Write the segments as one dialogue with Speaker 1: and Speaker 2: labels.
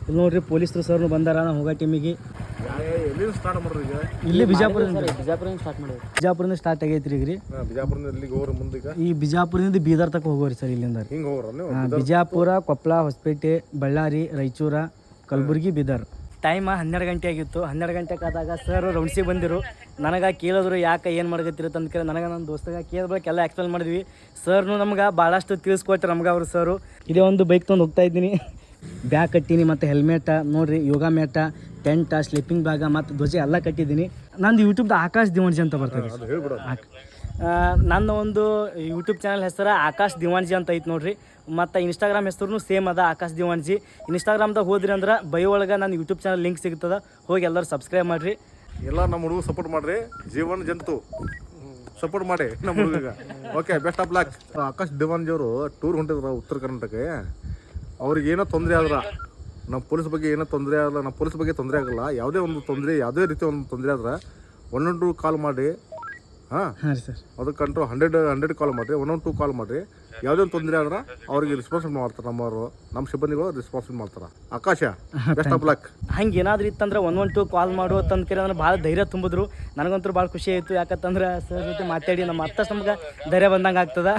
Speaker 1: ಇಲ್ಲಿ ನೋಡ್ರಿ ಪೊಲೀಸರು ಸರ್ನು ಬಂದಾರ ನಾವು ಹೋಗೋ ಟೀಮಿಗೆ.
Speaker 2: ಎಲ್ಲಿ ಸ್ಟಾರ್ಟ್ ಮಾಡ್ರಿ ಈಗ?
Speaker 1: ಇಲ್ಲಿ ಬಿಜಾಪುರದಿಂದ
Speaker 3: ಸ್ಟಾರ್ಟ್ ಮಾಡಿದ್ವಿ.
Speaker 1: ಬಿಜಾಪುರದಿಂದ ಸ್ಟಾರ್ಟ್ ಆಗೈತ್ರಿ ಈಗ ರೀ.
Speaker 2: ಬಿಜಾಪುರದಿಂದ ಎಲ್ಲಿಗೆ ಹೋಗ್ರಿ ಮುಂದೆ ಈಗ?
Speaker 1: ಈ ಬಿಜಾಪುರದಿಂದ ಬೀದರ್ ತಕ್ಕ ಹೋಗೋರಿ ಸರ್ ಇಲ್ಲಿಂದ.
Speaker 2: ಹಿಂಗೆ ಹೋಗ್ರ?
Speaker 1: ಬಿಜಾಪುರ, ಕೊಪ್ಪಳ, ಹೊಸಪೇಟೆ, ಬಳ್ಳಾರಿ, ರಾಯಚೂರ, ಕಲಬುರ್ಗಿ, ಬೀದರ್. ಟೈಮ್ 12 ಗಂಟೆ ಆಗಿತ್ತು. 12 ಗಂಟೆಗೆ ಆದಾಗ ಸರ್ ರೌಂಡ್ಸಿಗೆ ಬಂದಿರು. ನನಗೆ ಕೇಳಿದ್ರು ಯಾಕೆ ಏನು ಮಾಡ್ಕತ್ತಿರ ಅಂತ ಕೇಳಿ ನನಗೆ ನನ್ನ ದೋಸ್ತಗ ಕೇಳ್ಬೇಕು ಎಲ್ಲ ಎಕ್ಸ್ಪ್ಲೇನ್ ಮಾಡಿದ್ವಿ. ಸರ್ನು ನಮ್ಗೆ ಭಾಳಷ್ಟು ತಿಳಿಸ್ಕೊಟ್ರು ನಮ್ಗೆ ಅವರು ಸರು. ಇದೇ ಒಂದು ಬೈಕ್ ತೊಗೊಂಡು ಹೋಗ್ತಾ ಇದ್ದೀನಿ. ಬ್ಯಾಗ್ ಕಟ್ಟೀನಿ ಮತ್ತು ಹೆಲ್ಮೆಟ ನೋಡಿರಿ, ಯೋಗ ಮ್ಯಾಟ, ಟೆಂಟ, ಸ್ಲೀಪಿಂಗ್ ಬ್ಯಾಗ ಮತ್ತು ಧ್ವಜ ಎಲ್ಲ ಕಟ್ಟಿದ್ದೀನಿ. ನಂದು ಯೂಟ್ಯೂಬ್ದು ಆಕಾಶ್ ದಿವಾಣ್ಜಿ ಅಂತ ಬರ್ತದೆ. ನನ್ನ ಒಂದು ಯೂಟ್ಯೂಬ್ ಚಾನಲ್ ಹೆಸರು ಆಕಾಶ್ ದಿವಾಣ್ಜಿ ಅಂತ ಐತೆ ನೋಡಿರಿ. ಮತ್ತು ಇನ್ಸ್ಟಾಗ್ರಾಮ್ ಹೆಸರು ಸೇಮ್ ಅದ, ಆಕಾಶ್ ದಿವಾಣ್ಜಿ. ಇನ್ಸ್ಟಾಗ್ರಾಮ್ದಾಗ ಹೋದ್ರಿ ಅಂದ್ರೆ ಬಯೋ ಒಳಗೆ ನನ್ನ ಯೂಟ್ಯೂಬ್ ಚಾನಲ್ ಲಿಂಕ್ ಸಿಗ್ತದೆ, ಹೋಗಿ ಎಲ್ಲರೂ ಸಬ್ಸ್ಕ್ರೈಬ್ ಮಾಡಿರಿ.
Speaker 2: ಎಲ್ಲ ನಮ್ಮ ಹುಡುಗ ಸಪೋರ್ಟ್ ಮಾಡ್ರಿ. ಜೀವನ ಜಂತು ಸಪೋರ್ಟ್ ಮಾಡಿ ನಮ್ಮ ಹುಡುಗ. Okay, best of luck. Akash Diwanji ಅವರು ಟೂರ್ ಹೊಂಟಿದ್ರು ಉತ್ತರ ಕರ್ನಾಟಕಕ್ಕೆ. ಅವ್ರಿಗೆ ಏನೋ ತೊಂದರೆ ಆದ್ರೆ, ನಮ್ಮ ಪೊಲೀಸ್ ಬಗ್ಗೆ ಏನೋ ತೊಂದರೆ ಆಗಲ್ಲ, ನಮ್ಮ ಪೊಲೀಸ್ ಬಗ್ಗೆ ತೊಂದರೆ ಆಗಲ್ಲ. ಯಾವುದೇ ಒಂದು ತೊಂದರೆ, ಯಾವುದೇ ರೀತಿ ಒಂದು ತೊಂದರೆ ಆದ್ರೆ 112 ಕಾಲ್ ಮಾಡಿ. ಹಾಂ
Speaker 1: ರೀ ಸರ್,
Speaker 2: ಅದಕ್ಕಂತೂ 100 ಕಾಲ್ ಮಾಡಿರಿ, 112 ಕಾಲ್ ಮಾಡಿರಿ. ಯಾವುದೇ ಒಂದು ತೊಂದರೆ ಆದ್ರೆ ಅವ್ರಿಗೆ ರೆಸ್ಪಾನ್ಸಿಬಲ್ ಮಾಡ್ತಾರೆ. ನಮ್ಮವರು, ನಮ್ಮ ಸಿಬ್ಬಂದಿಗಳು ರೆಸ್ಪಾನ್ಸಿಬಲ್ ಮಾಡ್ತಾರೆ. ಆಕಾಶ, ಬೆಸ್ಟ್ ಆಫ್ ಲಕ್.
Speaker 1: ಹಂಗೆ ಏನಾದ್ರು ಇತ್ತಂದ್ರೆ 112 ಕಾಲ್ ಮಾಡು ಅಂತಂದ್ಕೇಳಿ ಅಂದ್ರೆ ಭಾಳ ಧೈರ್ಯ ತುಂಬಿದ್ರು. ನನಗಂತೂ ಭಾಳ ಖುಷಿ ಆಯಿತು. ಯಾಕಂತಂದ್ರೆ ಸರ್ ಜೊತೆ ಮಾತಾಡಿ ನಮ್ಮ ಮತ್ತಷ್ಟು ನಮ್ಗೆ ಧೈರ್ಯ ಬಂದಂಗೆ ಆಗ್ತದೆ.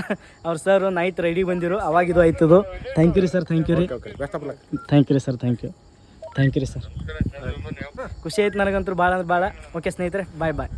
Speaker 1: ಅವ್ರು ಸರ್ ನೈಟ್ ರೆಡಿ ಬಂದಿರು, ಅವಾಗ ಇದು ಆಯ್ತದು. ಥ್ಯಾಂಕ್ ಯು ರೀ ಸರ್, ಥ್ಯಾಂಕ್ ಯು ರೀ,
Speaker 2: best of luck.
Speaker 1: Thank you ರೀ ಸರ್, ಥ್ಯಾಂಕ್ ಯು ರೀ ಸರ್. ಖುಷಿ ಆಯ್ತು ನನಗಂತೂ ಭಾಳ ಅಂದ್ರೆ ಭಾಳ. ಓಕೆ ಸ್ನೇಹಿತರೆ, ಬಾಯ್ ಬಾಯ್.